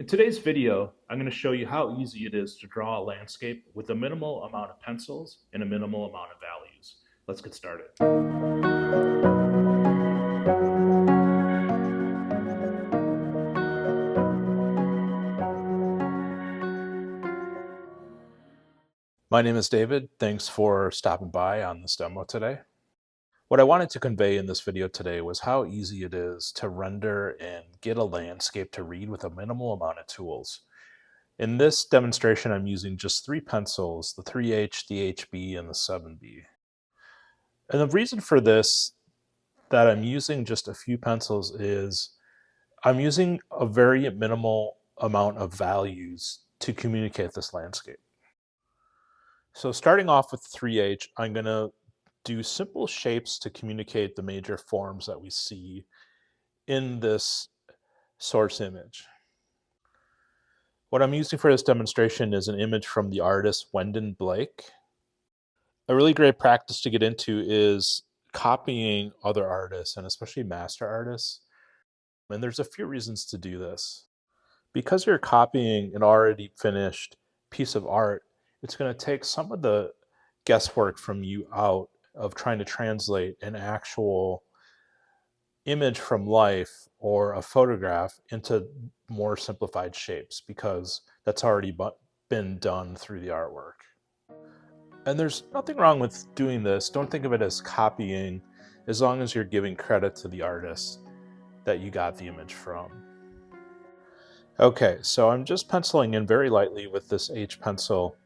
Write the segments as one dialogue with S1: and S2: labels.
S1: In today's video, I'm going to show you how easy it is to draw a landscape with a minimal amount of pencils and a minimal amount of values. Let's get started. My name is David. Thanks for stopping by on this demo today. What I wanted to convey in this video today was how easy it is to render and get a landscape to read with a minimal amount of tools. In this demonstration, I'm using just 3 pencils, the 3H, the HB, and the 7B. And the reason for this, that I'm using just a few pencils, is I'm using a very minimal amount of values to communicate this landscape. So starting off with 3H, I'm going to do simple shapes to communicate the major forms that we see in this source image. What I'm using for this demonstration is an image from the artist Wendell Blake. A really great practice to get into is copying other artists, and especially master artists. And there's a few reasons to do this. Because you're copying an already finished piece of art, it's going to take some of the guesswork from you out of trying to translate an actual image from life or a photograph into more simplified shapes, because that's already been done through the artwork. And there's nothing wrong with doing this. Don't think of it as copying, as long as you're giving credit to the artist that you got the image from. Okay, so I'm just penciling in very lightly with this H pencil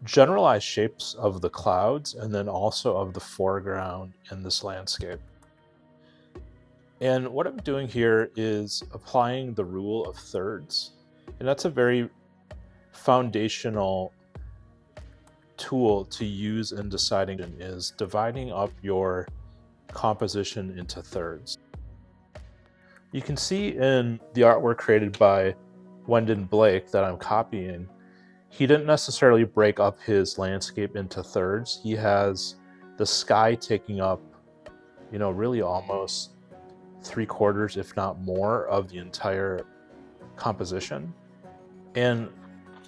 S1: generalized shapes of the clouds and then also of the foreground in this landscape. And what I'm doing here is applying the rule of thirds. And that's a very foundational tool to use in deciding, is dividing up your composition into thirds. You can see in the artwork created by Wendell Blake that I'm copying, he didn't necessarily break up his landscape into thirds. He has the sky taking up, really almost 3/4, if not more, of the entire composition. And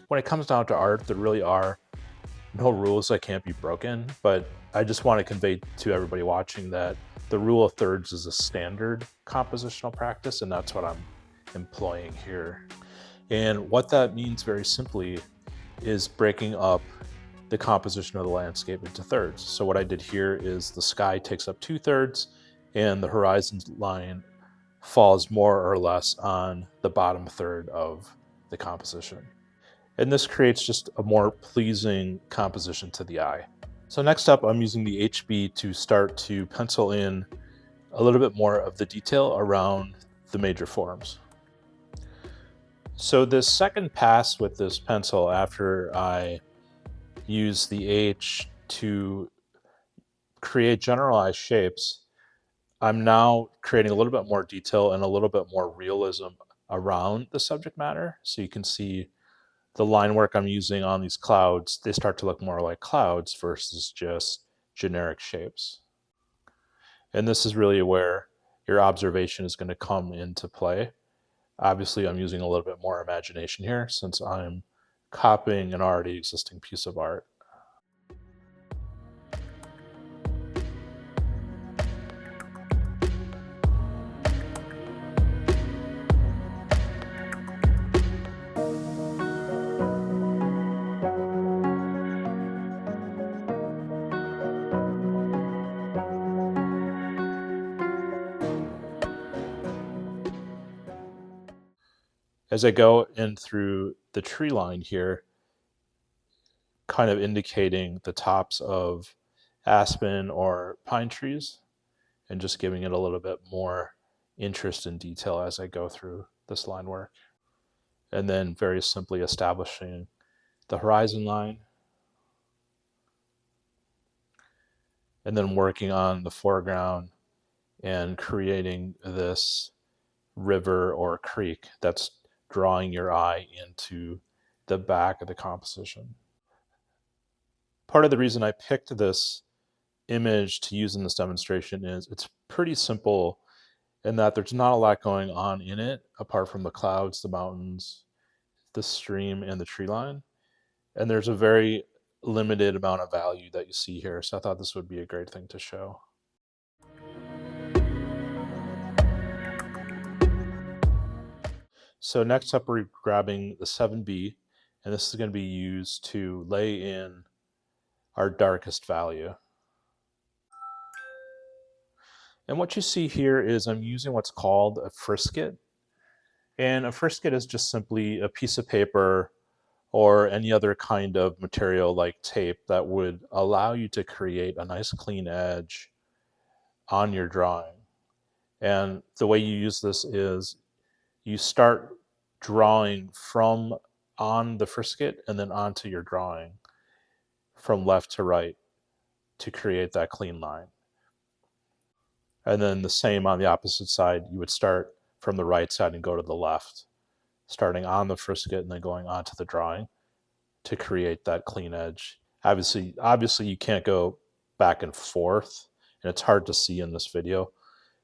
S1: when it comes down to art, there really are no rules that can't be broken, but I just want to convey to everybody watching that the rule of thirds is a standard compositional practice, and that's what I'm employing here. And what that means very simply is breaking up the composition of the landscape into thirds. So what I did here is the sky takes up 2/3 and the horizon line falls more or less on the bottom third of the composition. And this creates just a more pleasing composition to the eye. So next up, I'm using the HB to start to pencil in a little bit more of the detail around the major forms. So this second pass with this pencil, after I use the H to create generalized shapes, I'm now creating a little bit more detail and a little bit more realism around the subject matter. So you can see the line work I'm using on these clouds, they start to look more like clouds versus just generic shapes. And this is really where your observation is going to come into play. Obviously, I'm using a little bit more imagination here since I'm copying an already existing piece of art. As I go in through the tree line here, kind of indicating the tops of aspen or pine trees, and just giving it a little bit more interest and detail as I go through this line work. And then very simply establishing the horizon line, and then working on the foreground and creating this river or creek that's drawing your eye into the back of the composition. Part of the reason I picked this image to use in this demonstration is it's pretty simple in that there's not a lot going on in it apart from the clouds, the mountains, the stream, and the tree line. And there's a very limited amount of value that you see here. So I thought this would be a great thing to show. So next up, we're grabbing the 7B, and this is going to be used to lay in our darkest value. And what you see here is I'm using what's called a frisket. And a frisket is just simply a piece of paper or any other kind of material like tape that would allow you to create a nice clean edge on your drawing. And the way you use this is you start drawing from on the frisket and then onto your drawing from left to right to create that clean line. And then the same on the opposite side, you would start from the right side and go to the left, starting on the frisket and then going onto the drawing to create that clean edge. Obviously you can't go back and forth, and it's hard to see in this video,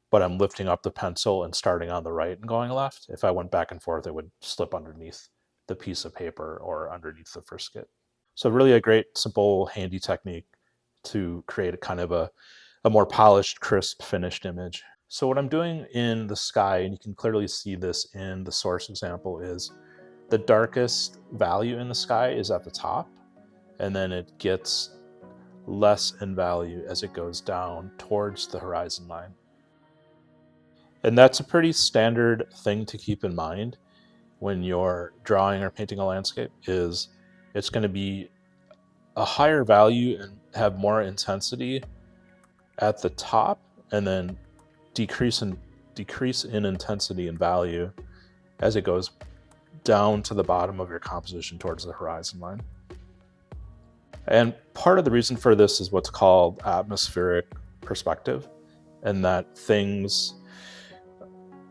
S1: but I'm lifting up the pencil and starting on the right and going left. If I went back and forth, it would slip underneath the piece of paper or underneath the frisket. So really a great, simple, handy technique to create a kind of a more polished, crisp, finished image. So what I'm doing in the sky, and you can clearly see this in the source example, is the darkest value in the sky is at the top, and then it gets less in value as it goes down towards the horizon line. And that's a pretty standard thing to keep in mind when you're drawing or painting a landscape, is it's going to be a higher value and have more intensity at the top, and then decrease in intensity and value as it goes down to the bottom of your composition towards the horizon line. And part of the reason for this is what's called atmospheric perspective, and that things,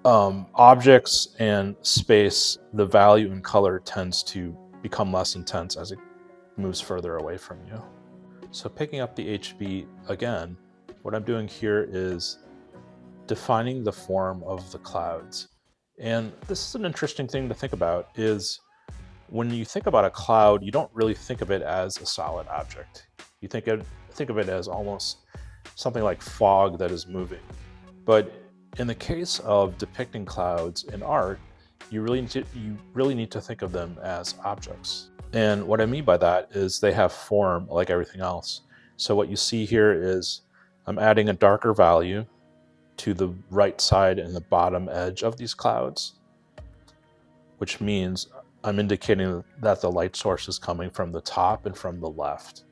S1: objects and space, the value in color tends to become less intense as it moves further away from you. So picking up the HB again, what I'm doing here is defining the form of the clouds. And this is an interesting thing to think about, is when you think about a cloud, you don't really think of it as a solid object. You think of it as almost something like fog that is moving. But in the case of depicting clouds in art, you really need to think of them as objects. And what I mean by that is they have form like everything else. So what you see here is I'm adding a darker value to the right side and the bottom edge of these clouds, which means I'm indicating that the light source is coming from the top and from the left.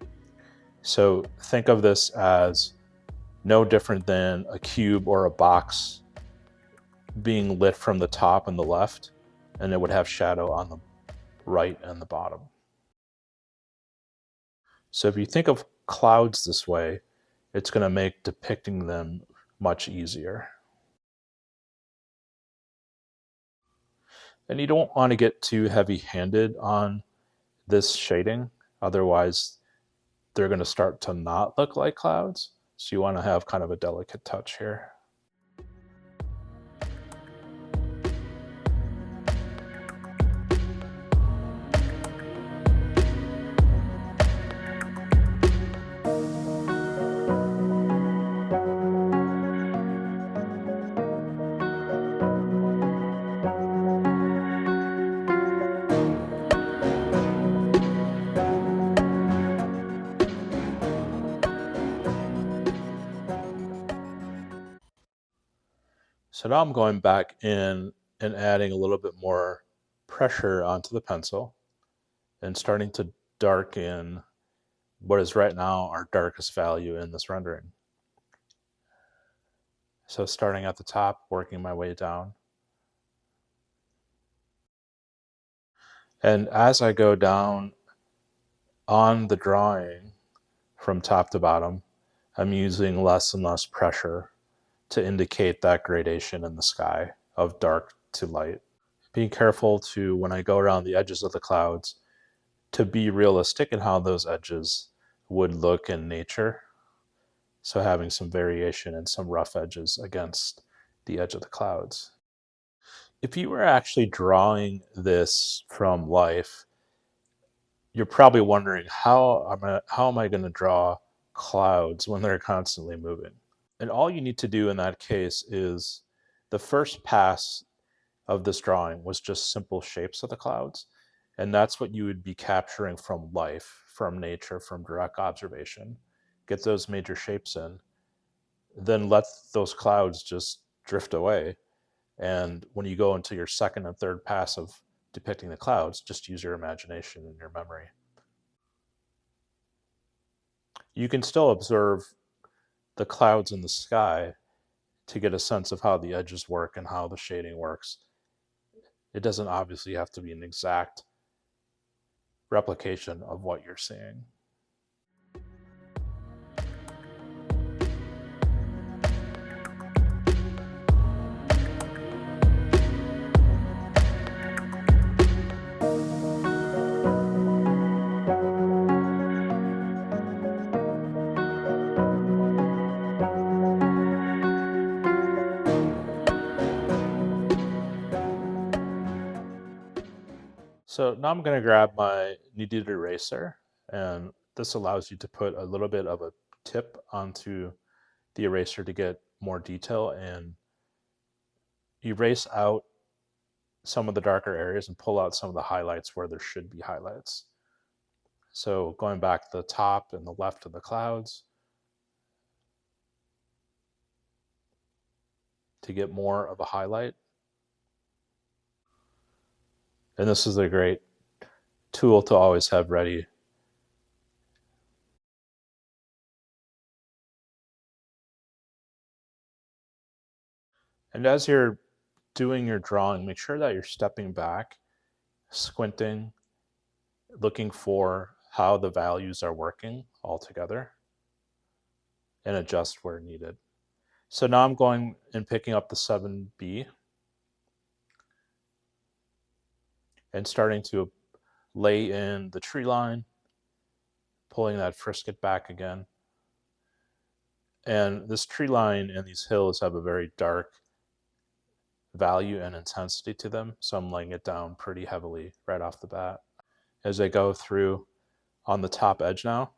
S1: So think of this as no different than a cube or a box being lit from the top and the left, and it would have shadow on the right and the bottom. So if you think of clouds this way, it's going to make depicting them much easier. And you don't want to get too heavy-handed on this shading, otherwise they're going to start to not look like clouds. So you want to have kind of a delicate touch here. So now I'm going back in and adding a little bit more pressure onto the pencil and starting to darken what is right now our darkest value in this rendering. So starting at the top, working my way down. And as I go down on the drawing from top to bottom, I'm using less and less pressure to indicate that gradation in the sky of dark to light. Being careful to, when I go around the edges of the clouds, to be realistic in how those edges would look in nature. So having some variation and some rough edges against the edge of the clouds. If you were actually drawing this from life, you're probably wondering, how am I going to draw clouds when they're constantly moving? And all you need to do in that case is the first pass of this drawing was just simple shapes of the clouds. And that's what you would be capturing from life, from nature, from direct observation. Get those major shapes in, then let those clouds just drift away. And when you go into your second and third pass of depicting the clouds, just use your imagination and your memory. You can still observe the clouds in the sky to get a sense of how the edges work and how the shading works. It doesn't obviously have to be an exact replication of what you're seeing. So now I'm going to grab my Kneaded eraser, and this allows you to put a little bit of a tip onto the eraser to get more detail and erase out some of the darker areas and pull out some of the highlights where there should be highlights. So going back to the top and the left of the clouds to get more of a highlight. And this is a great tool to always have ready. And as you're doing your drawing, make sure that you're stepping back, squinting, looking for how the values are working all together, and adjust where needed. So now I'm going and picking up the 7B and starting to lay in the tree line, pulling that frisket back again. And this tree line and these hills have a very dark value and intensity to them, so I'm laying it down pretty heavily right off the bat. As I go through on the top edge now,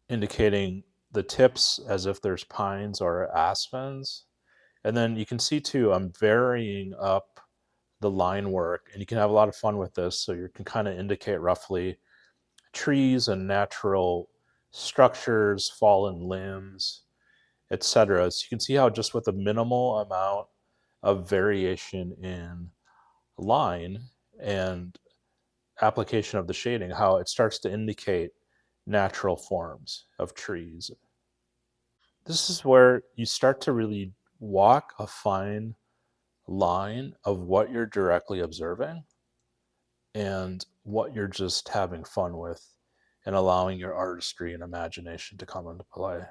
S1: indicating the tips as if there's pines or aspens. And then you can see too, I'm varying up the line work, and you can have a lot of fun with this. So you can kind of indicate roughly trees and natural structures, fallen limbs, etc. So you can see how just with a minimal amount of variation in line and application of the shading, how it starts to indicate natural forms of trees. This is where you start to really walk a fine line of what you're directly observing and what you're just having fun with and allowing your artistry and imagination to come into play.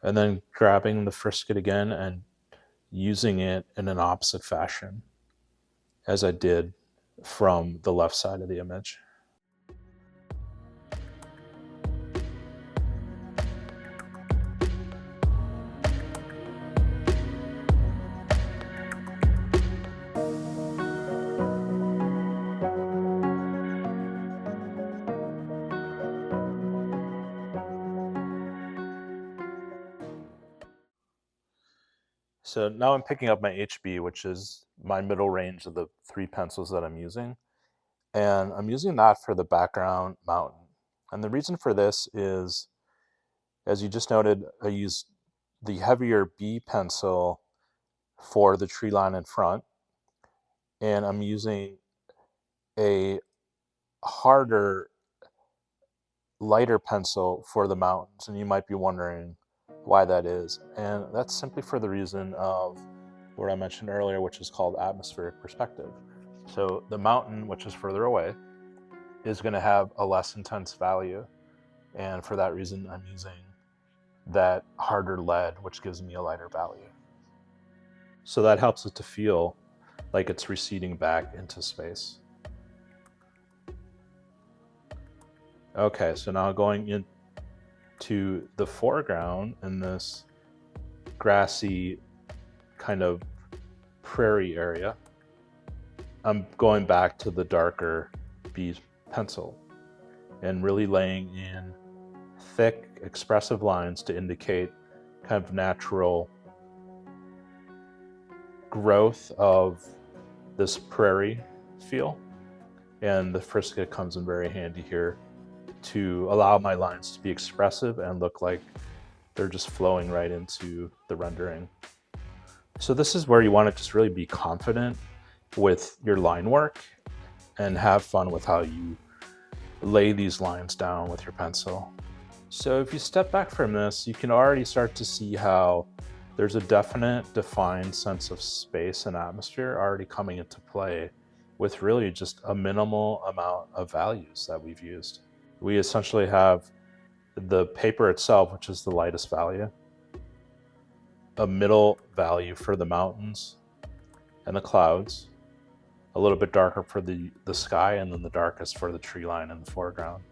S1: And then grabbing the frisket again and using it in an opposite fashion as I did from the left side of the image. So now I'm picking up my HB, which is my middle range of the 3 pencils that I'm using. And I'm using that for the background mountain. And the reason for this is, as you just noted, I used the heavier B pencil for the tree line in front. And I'm using a harder, lighter pencil for the mountains. And you might be wondering why that is. And that's simply for the reason of what I mentioned earlier, which is called atmospheric perspective. So the mountain, which is further away, is going to have a less intense value. And for that reason, I'm using that harder lead, which gives me a lighter value. So that helps it to feel like it's receding back into space. Okay, so now going into the foreground in this grassy kind of prairie area, I'm going back to the darker B pencil and really laying in thick, expressive lines to indicate kind of natural growth of this prairie feel. And the Frisca comes in very handy here to allow my lines to be expressive and look like they're just flowing right into the rendering. So this is where you want to just really be confident with your line work and have fun with how you lay these lines down with your pencil. So if you step back from this, you can already start to see how there's a definite defined sense of space and atmosphere already coming into play with really just a minimal amount of values that we've used. We essentially have the paper itself, which is the lightest value, a middle value for the mountains and the clouds, a little bit darker for the sky, and then the darkest for the tree line in the foreground.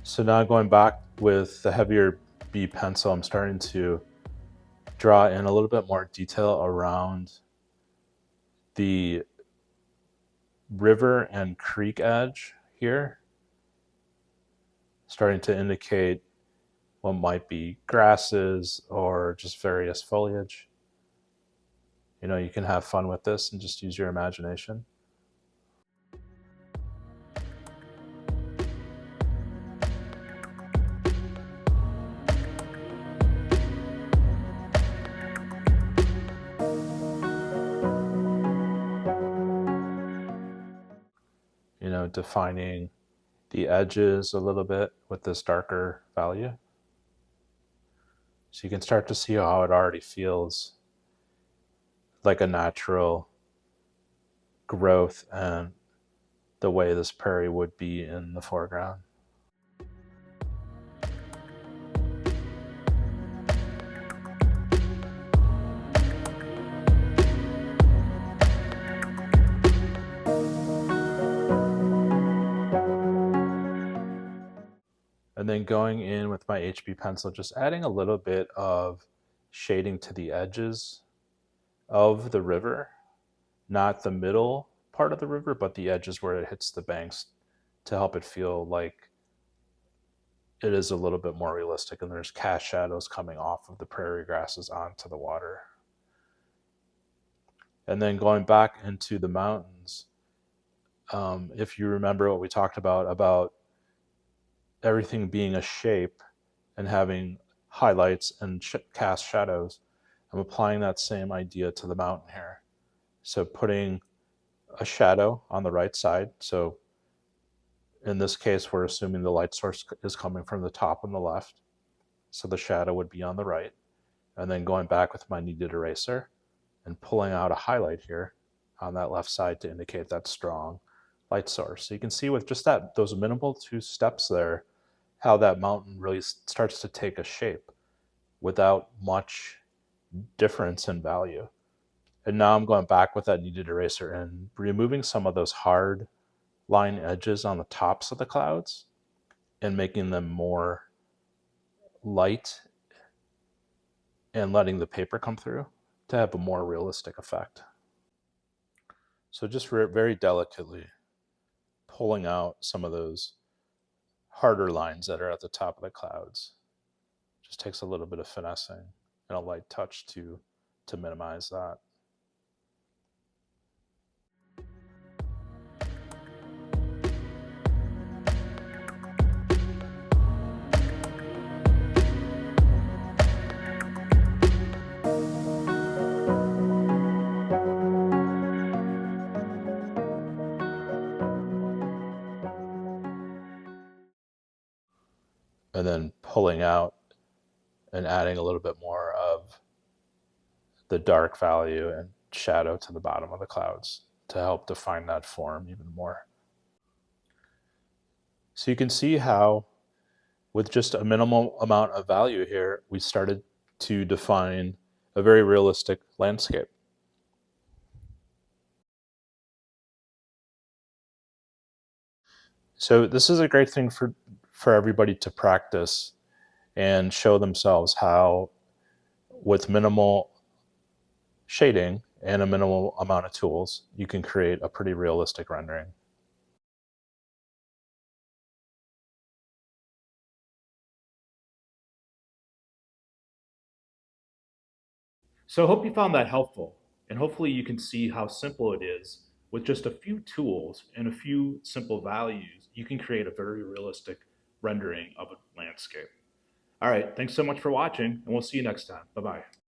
S1: So now going back with the heavier B pencil, I'm starting to draw in a little bit more detail around the river and creek edge here, starting to indicate what might be grasses or just various foliage. You know, you can have fun with this and just use your imagination. You know, defining the edges a little bit with this darker value. So you can start to see how it already feels like a natural growth and the way this prairie would be in the foreground. And then going in with my HB pencil, just adding a little bit of shading to the edges of the river, not the middle part of the river, but the edges where it hits the banks to help it feel like it is a little bit more realistic and there's cast shadows coming off of the prairie grasses onto the water. And then going back into the mountains, if you remember what we talked about everything being a shape and having highlights and cast shadows, I'm applying that same idea to the mountain here. So putting a shadow on the right side. So in this case, we're assuming the light source is coming from the top on the left. So the shadow would be on the right. And then going back with my kneaded eraser and pulling out a highlight here on that left side to indicate that strong light source. So you can see with just those minimal 2 steps there, how that mountain really starts to take a shape without much difference in value. And now I'm going back with that kneaded eraser and removing some of those hard line edges on the tops of the clouds and making them more light and letting the paper come through to have a more realistic effect. So just very delicately pulling out some of those harder lines that are at the top of the clouds. Just takes a little bit of finessing and a light touch to minimize that. And then pulling out and adding a little bit more of the dark value and shadow to the bottom of the clouds to help define that form even more. So you can see how With just a minimal amount of value here, we started to define a very realistic landscape. So this is a great thing for everybody to practice and show themselves how, with minimal shading and a minimal amount of tools, you can create a pretty realistic rendering. So I hope you found that helpful, and hopefully you can see how simple it is. With just a few tools and a few simple values, you can create a very realistic rendering of a landscape. All right, thanks so much for watching, and we'll see you next time. Bye-bye.